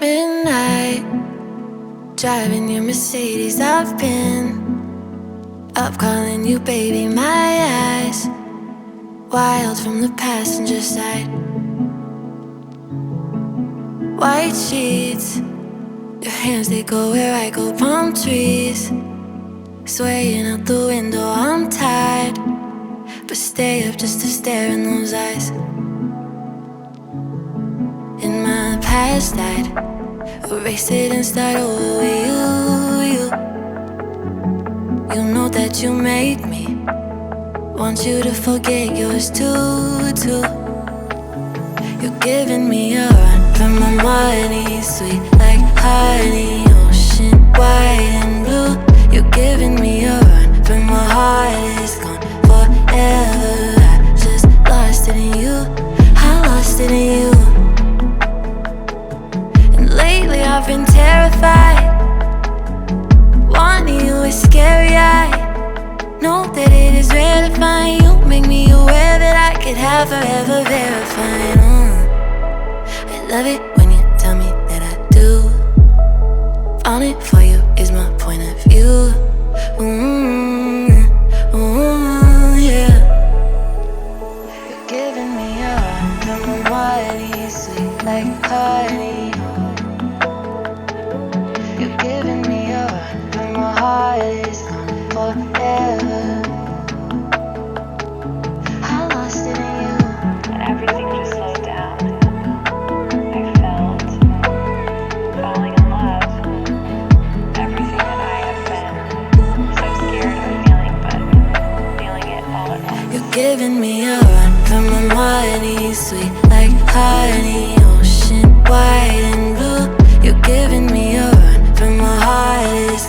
midnight, driving your Mercedes. I've been up calling you baby, my eyes wild from the passenger side. White sheets, your hands, they go where I go. Palm trees, swaying out the window. I'm tired, but stay up just to stare in those eyes. In my past I'd erase it and start over with you. You know that you made me want you to forget yours too. You're giving me a run from my money, sweet like honey, ocean white and blue. You're giving me a run from my heart, is gone forever. I just lost it in you, I lost it in you. And lately I've been terrified, wanting you is scary. I know that it is rare to find you. Make me aware that I could have forever verifying. I love it when you tell me that I do. Falling for you is my point of view. Yeah. You're giving me a run from my body, sweet like honey. You're giving me a run from my heart, is gone forever. I lost it in you. And everything just slowed down. I felt falling in love. Everything that I have been so scared of feeling, but feeling it all at once. You're giving me a run from my money, sweet like honey, ocean white and blue. You're giving me a run from my heart, is